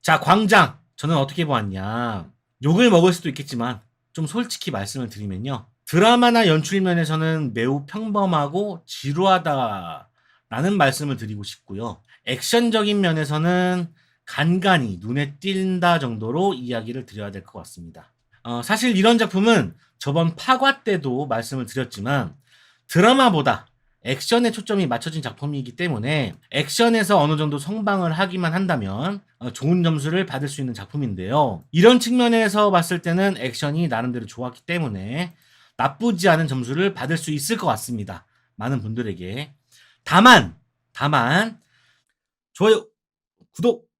자, 광장. 저는 어떻게 보았냐. 욕을 먹을 수도 있겠지만 좀 솔직히 말씀을 드리면요. 드라마나 연출 면에서는 매우 평범하고 지루하다라는 말씀을 드리고 싶고요. 액션적인 면에서는 간간히 눈에 띈다 정도로 이야기를 드려야 될 것 같습니다. 사실 이런 작품은 저번 파과 때도 말씀을 드렸지만 드라마보다 액션에 초점이 맞춰진 작품이기 때문에 액션에서 어느 정도 성방을 하기만 한다면 좋은 점수를 받을 수 있는 작품인데요. 이런 측면에서 봤을 때는 액션이 나름대로 좋았기 때문에 나쁘지 않은 점수를 받을 수 있을 것 같습니다. 많은 분들에게. 다만 좋아요, 구독.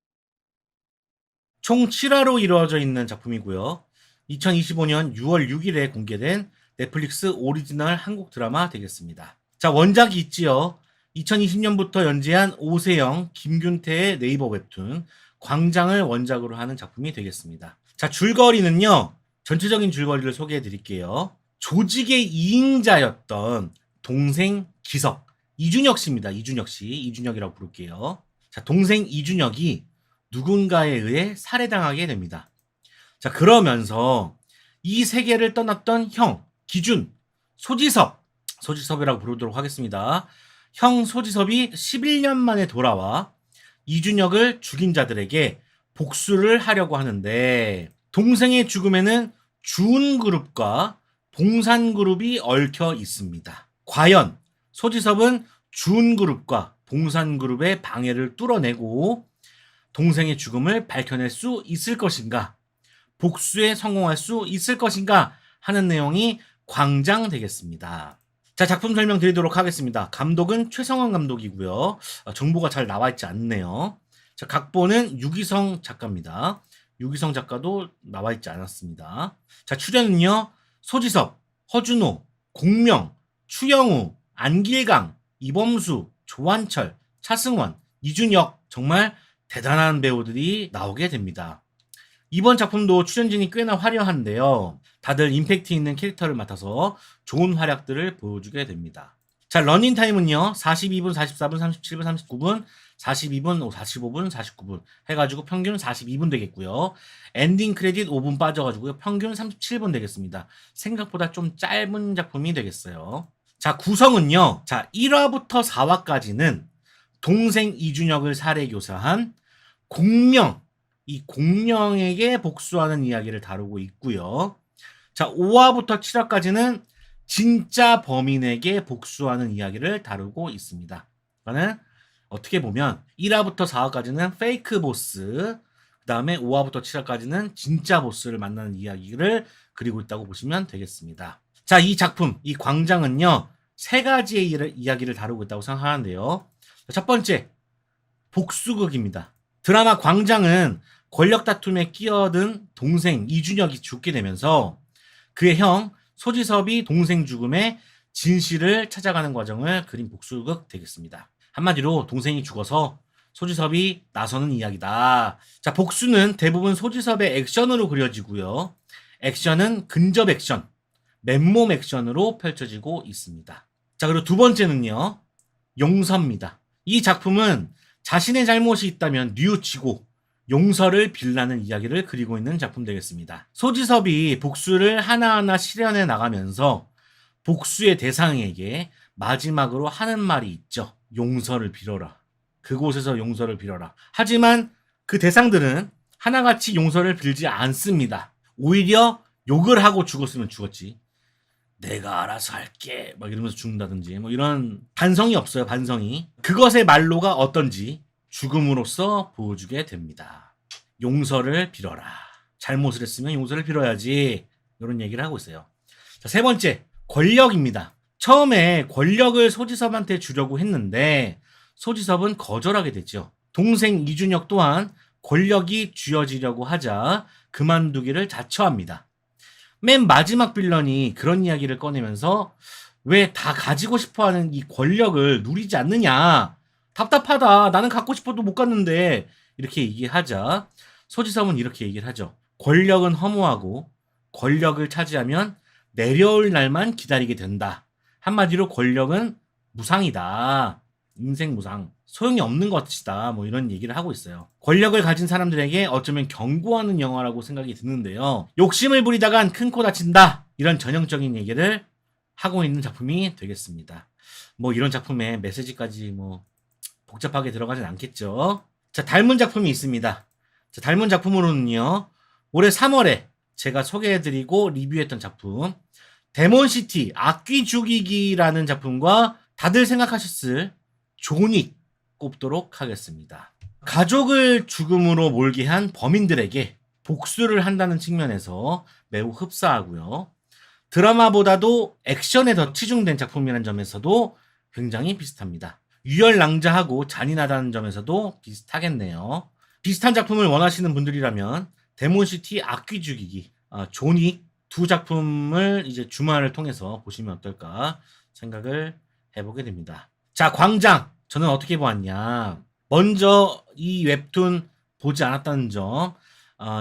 총 7화로 이루어져 있는 작품이고요. 2025년 6월 6일에 공개된 넷플릭스 오리지널 한국 드라마 되겠습니다. 자, 원작이 있지요. 2020년부터 연재한 오세영, 김균태의 네이버 웹툰 광장을 원작으로 하는 작품이 되겠습니다. 자, 줄거리는요. 전체적인 줄거리를 소개해 드릴게요. 조직의 이인자였던 동생 기석, 이준혁 씨입니다. 이준혁 씨, 이준혁이라고 부를게요. 자, 동생 이준혁이 누군가에 의해 살해당하게 됩니다. 자, 그러면서 이 세계를 떠났던 형, 기준, 소지섭이라고 부르도록 하겠습니다. 형 소지섭이 11년 만에 돌아와 이준혁을 죽인 자들에게 복수를 하려고 하는데 동생의 죽음에는 주은그룹과 봉산그룹이 얽혀 있습니다. 과연 소지섭은 주은그룹과 봉산그룹의 방해를 뚫어내고 동생의 죽음을 밝혀낼 수 있을 것인가? 복수에 성공할 수 있을 것인가? 하는 내용이 광장 되겠습니다. 자, 작품 설명 드리도록 하겠습니다. 감독은 최성원 감독이고요. 정보가 잘 나와 있지 않네요. 자, 각본은 유기성 작가입니다. 유기성 작가도 나와 있지 않았습니다. 자, 출연은요. 소지섭, 허준호, 공명, 추영우, 안길강, 이범수, 조한철, 차승원, 이준혁, 정말 대단한 배우들이 나오게 됩니다. 이번 작품도 출연진이 꽤나 화려한데요. 다들 임팩트 있는 캐릭터를 맡아서 좋은 활약들을 보여주게 됩니다. 자, 러닝타임은요. 42분, 44분, 37분, 39분, 42분, 45분, 49분 해가지고 평균 42분 되겠고요. 엔딩 크레딧 5분 빠져가지고요. 평균 37분 되겠습니다. 생각보다 좀 짧은 작품이 되겠어요. 자, 구성은요. 자, 1화부터 4화까지는 동생 이준혁을 살해교사한 공명, 이 공명에게 복수하는 이야기를 다루고 있고요. 자, 5화부터 7화까지는 진짜 범인에게 복수하는 이야기를 다루고 있습니다. 그러니까 어떻게 보면 1화부터 4화까지는 페이크 보스, 그 다음에 5화부터 7화까지는 진짜 보스를 만나는 이야기를 그리고 있다고 보시면 되겠습니다. 자, 이 작품, 이 광장은요, 세 가지의 이야기를 다루고 있다고 생각하는데요. 첫 번째, 복수극입니다. 드라마 광장은 권력 다툼에 끼어든 동생 이준혁이 죽게 되면서 그의 형 소지섭이 동생 죽음의 진실을 찾아가는 과정을 그린 복수극 되겠습니다. 한마디로 동생이 죽어서 소지섭이 나서는 이야기다. 자, 복수는 대부분 소지섭의 액션으로 그려지고요. 액션은 근접 액션, 맨몸 액션으로 펼쳐지고 있습니다. 자, 그리고 두 번째는요. 용서입니다. 이 작품은 자신의 잘못이 있다면 뉘우치고 용서를 빌라는 이야기를 그리고 있는 작품 되겠습니다. 소지섭이 복수를 하나하나 실현해 나가면서 복수의 대상에게 마지막으로 하는 말이 있죠. 용서를 빌어라. 그곳에서 용서를 빌어라. 하지만 그 대상들은 하나같이 용서를 빌지 않습니다. 오히려 욕을 하고 죽었으면 죽었지. 내가 알아서 할게 막 이러면서 죽는다든지 뭐 이런 반성이 없어요. 반성이. 그것의 말로가 어떤지 죽음으로써 보여주게 됩니다. 용서를 빌어라. 잘못을 했으면 용서를 빌어야지. 이런 얘기를 하고 있어요. 자, 세 번째, 권력입니다. 처음에 권력을 소지섭한테 주려고 했는데 소지섭은 거절하게 되죠. 동생 이준혁 또한 권력이 쥐어지려고 하자 그만두기를 자처합니다. 맨 마지막 빌런이 그런 이야기를 꺼내면서 왜 다 가지고 싶어하는 이 권력을 누리지 않느냐. 답답하다. 나는 갖고 싶어도 못 갖는데. 이렇게 얘기하자 소지섭은 이렇게 얘기를 하죠. 권력은 허무하고 권력을 차지하면 내려올 날만 기다리게 된다. 한마디로 권력은 무상이다. 인생 무상, 소용이 없는 것이다. 뭐 이런 얘기를 하고 있어요. 권력을 가진 사람들에게 어쩌면 경고하는 영화라고 생각이 드는데요. 욕심을 부리다간 큰 코 다친다. 이런 전형적인 얘기를 하고 있는 작품이 되겠습니다. 뭐 이런 작품에 메시지까지 뭐 복잡하게 들어가진 않겠죠. 자, 닮은 작품이 있습니다. 자, 닮은 작품으로는요. 올해 3월에 제가 소개해드리고 리뷰했던 작품 데몬시티 악귀 죽이기라는 작품과 다들 생각하셨을 존윅 꼽도록 하겠습니다. 가족을 죽음으로 몰게 한 범인들에게 복수를 한다는 측면에서 매우 흡사하고요. 드라마보다도 액션에 더 치중된 작품이라는 점에서도 굉장히 비슷합니다. 유혈낭자하고 잔인하다는 점에서도 비슷하겠네요. 비슷한 작품을 원하시는 분들이라면 데몬시티 악귀 죽이기, 존윅 두 작품을 이제 주말을 통해서 보시면 어떨까 생각을 해보게 됩니다. 자, 광장 저는 어떻게 보았냐. 먼저 이 웹툰 보지 않았다는 점,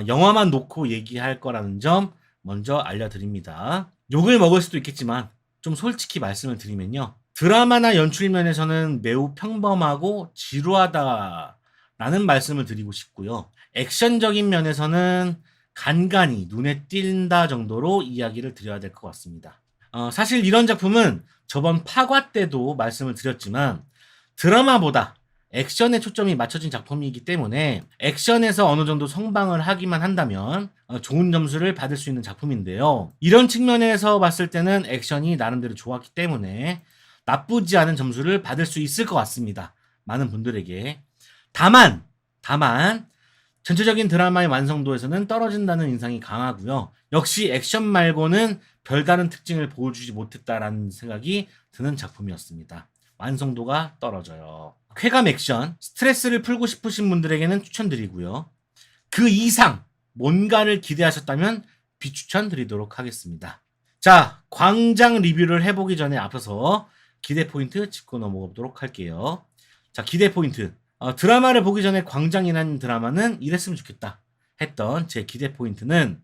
영화만 놓고 얘기할 거라는 점 먼저 알려드립니다. 욕을 먹을 수도 있겠지만 좀 솔직히 말씀을 드리면요. 드라마나 연출 면에서는 매우 평범하고 지루하다라는 말씀을 드리고 싶고요. 액션적인 면에서는 간간히 눈에 띈다 정도로 이야기를 드려야 될 것 같습니다. 사실 이런 작품은 저번 파과 때도 말씀을 드렸지만 드라마보다 액션에 초점이 맞춰진 작품이기 때문에 액션에서 어느 정도 성방을 하기만 한다면 좋은 점수를 받을 수 있는 작품인데요. 이런 측면에서 봤을 때는 액션이 나름대로 좋았기 때문에 나쁘지 않은 점수를 받을 수 있을 것 같습니다. 많은 분들에게. 다만 전체적인 드라마의 완성도에서는 떨어진다는 인상이 강하고요. 역시 액션 말고는 별다른 특징을 보여주지 못했다라는 생각이 드는 작품이었습니다. 완성도가 떨어져요. 쾌감 액션, 스트레스를 풀고 싶으신 분들에게는 추천드리고요. 그 이상 뭔가를 기대하셨다면 비추천 드리도록 하겠습니다. 자, 광장 리뷰를 해보기 전에 앞서서 기대 포인트 짚고 넘어가도록 할게요. 자, 기대 포인트. 드라마를 보기 전에 광장이라는 드라마는 이랬으면 좋겠다 했던 제 기대 포인트는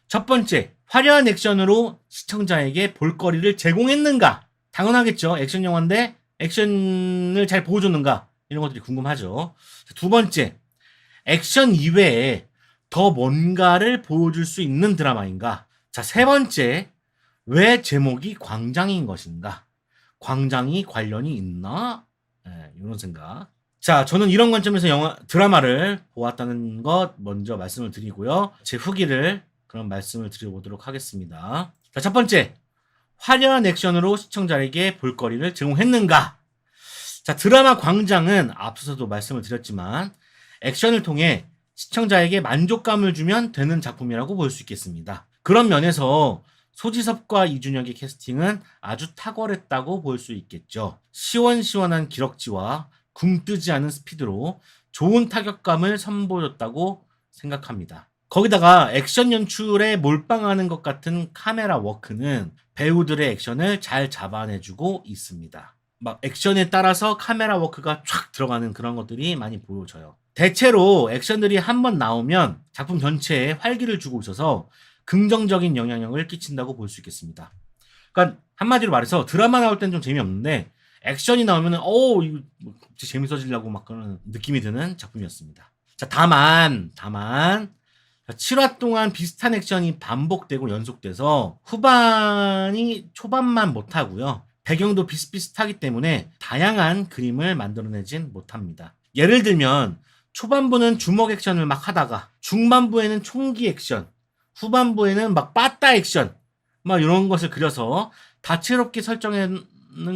첫 번째, 화려한 액션으로 시청자에게 볼거리를 제공했는가? 당연하겠죠. 액션 영화인데 액션을 잘 보여줬는가? 이런 것들이 궁금하죠. 두 번째, 액션 이외에 더 뭔가를 보여줄 수 있는 드라마인가? 자, 세 번째, 왜 제목이 광장인 것인가? 광장이 관련이 있나? 이런 생각. 자, 저는 이런 관점에서 드라마를 보았다는 것 먼저 말씀을 드리고요. 제 후기를 그럼 말씀을 드려보도록 하겠습니다. 자, 첫 번째, 화려한 액션으로 시청자에게 볼거리를 제공했는가? 자, 드라마 광장은 앞서서도 말씀을 드렸지만 액션을 통해 시청자에게 만족감을 주면 되는 작품이라고 볼 수 있겠습니다. 그런 면에서 소지섭과 이준혁의 캐스팅은 아주 탁월했다고 볼 수 있겠죠. 시원시원한 기럭지와 굼뜨지 않은 스피드로 좋은 타격감을 선보였다고 생각합니다. 거기다가 액션 연출에 몰빵하는 것 같은 카메라 워크는 배우들의 액션을 잘 잡아내주고 있습니다. 막 액션에 따라서 카메라 워크가 촥 들어가는 그런 것들이 많이 보여져요. 대체로 액션들이 한번 나오면 작품 전체에 활기를 주고 있어서 긍정적인 영향력을 끼친다고 볼 수 있겠습니다. 그러니까 한마디로 말해서 드라마 나올 땐 좀 재미없는데 액션이 나오면은 이거 재밌어지려고 막 그런 느낌이 드는 작품이었습니다. 자, 다만 7화 동안 비슷한 액션이 반복되고 연속돼서 후반이 초반만 못하고요. 배경도 비슷비슷하기 때문에 다양한 그림을 만들어내진 못합니다. 예를 들면 초반부는 주먹 액션을 막 하다가 중반부에는 총기 액션, 후반부에는 막 빠따 액션 막 이런 것을 그려서 다채롭게 설정하는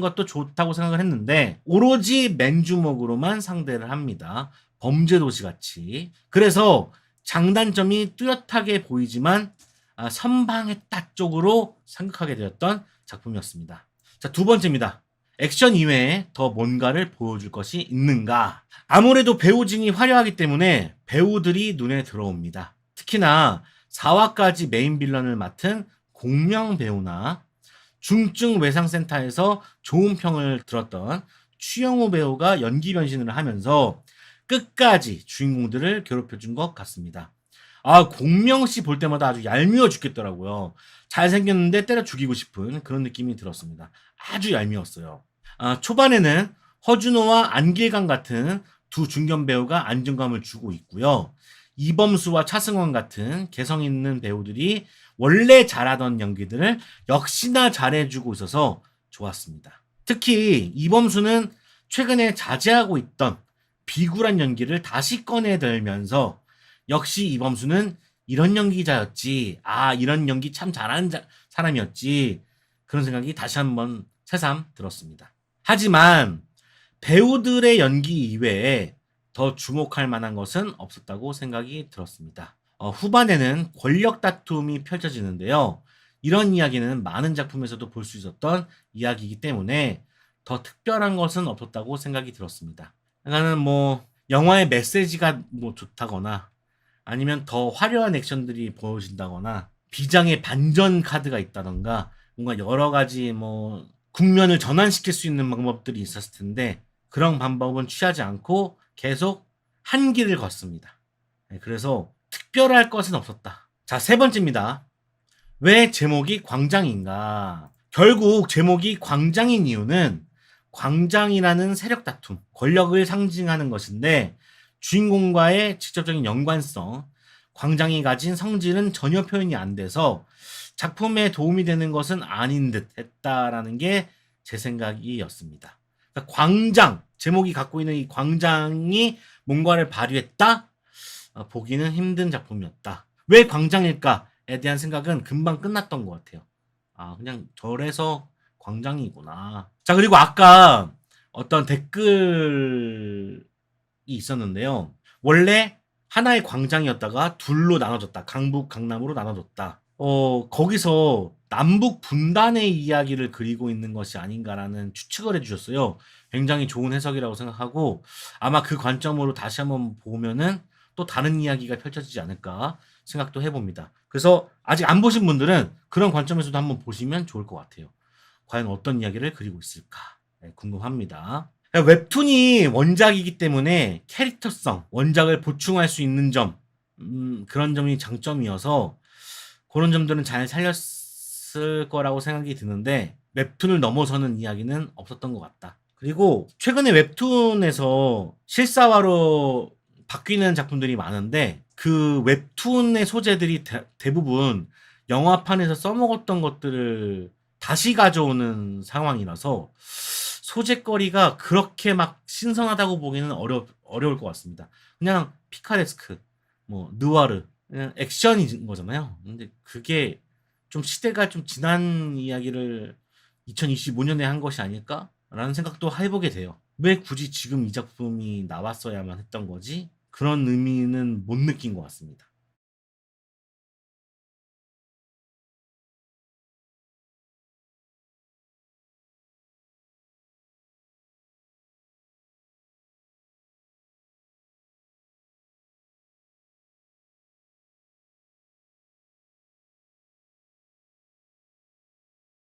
것도 좋다고 생각을 했는데 오로지 맨주먹으로만 상대를 합니다. 범죄도시 같이. 그래서 장단점이 뚜렷하게 보이지만 선방했다 쪽으로 생각하게 되었던 작품이었습니다. 자, 두 번째입니다. 액션 이외에 더 뭔가를 보여줄 것이 있는가? 아무래도 배우진이 화려하기 때문에 배우들이 눈에 들어옵니다. 특히나 4화까지 메인 빌런을 맡은 공명 배우나 중증 외상센터에서 좋은 평을 들었던 추영호 배우가 연기 변신을 하면서 끝까지 주인공들을 괴롭혀준 것 같습니다. 공명씨 볼 때마다 아주 얄미워 죽겠더라고요. 잘생겼는데 때려 죽이고 싶은 그런 느낌이 들었습니다. 아주 얄미웠어요. 초반에는 허준호와 안길강 같은 두 중견 배우가 안정감을 주고 있고요. 이범수와 차승원 같은 개성 있는 배우들이 원래 잘하던 연기들을 역시나 잘해주고 있어서 좋았습니다. 특히 이범수는 최근에 자제하고 있던 비굴한 연기를 다시 꺼내들면서 역시 이범수는 이런 연기자였지. 아, 이런 연기 참 잘하는 사람이었지. 그런 생각이 다시 한번 새삼 들었습니다. 하지만 배우들의 연기 이외에 더 주목할 만한 것은 없었다고 생각이 들었습니다. 후반에는 권력 다툼이 펼쳐지는데요. 이런 이야기는 많은 작품에서도 볼 수 있었던 이야기이기 때문에 더 특별한 것은 없었다고 생각이 들었습니다. 나는 뭐 영화의 메시지가 뭐 좋다거나 아니면 더 화려한 액션들이 보여진다거나 비장의 반전 카드가 있다던가 뭔가 여러 가지 뭐 국면을 전환시킬 수 있는 방법들이 있었을 텐데 그런 방법은 취하지 않고 계속 한 길을 걷습니다. 그래서 특별할 것은 없었다. 자, 세 번째입니다. 왜 제목이 광장인가? 결국 제목이 광장인 이유는 광장이라는 세력 다툼, 권력을 상징하는 것인데 주인공과의 직접적인 연관성, 광장이 가진 성질은 전혀 표현이 안 돼서 작품에 도움이 되는 것은 아닌 듯 했다라는 게 제 생각이었습니다. 그러니까 광장, 제목이 갖고 있는 이 광장이 뭔가를 발휘했다? 보기는 힘든 작품이었다. 왜 광장일까에 대한 생각은 금방 끝났던 것 같아요. 아, 그냥 저래서 광장이구나. 자, 그리고 아까 어떤 댓글이 있었는데요. 원래 하나의 광장이었다가 둘로 나눠졌다. 강북, 강남으로 나눠졌다. 거기서 남북 분단의 이야기를 그리고 있는 것이 아닌가라는 추측을 해주셨어요. 굉장히 좋은 해석이라고 생각하고 아마 그 관점으로 다시 한번 보면은 또 다른 이야기가 펼쳐지지 않을까 생각도 해봅니다. 그래서 아직 안 보신 분들은 그런 관점에서도 한번 보시면 좋을 것 같아요. 과연 어떤 이야기를 그리고 있을까 궁금합니다. 웹툰이 원작이기 때문에 캐릭터성, 원작을 보충할 수 있는 점, 그런 점이 장점이어서 그런 점들은 잘 살렸을 거라고 생각이 드는데 웹툰을 넘어서는 이야기는 없었던 것 같다. 그리고 최근에 웹툰에서 실사화로 바뀌는 작품들이 많은데 그 웹툰의 소재들이 대부분 영화판에서 써먹었던 것들을 다시 가져오는 상황이라서 소재거리가 그렇게 막 신선하다고 보기는 어려울 것 같습니다. 그냥 피카레스크, 뭐 느와르, 그냥 액션인 거잖아요. 근데 그게 좀 시대가 좀 지난 이야기를 2025년에 한 것이 아닐까라는 생각도 해보게 돼요. 왜 굳이 지금 이 작품이 나왔어야만 했던 거지? 그런 의미는 못 느낀 것 같습니다.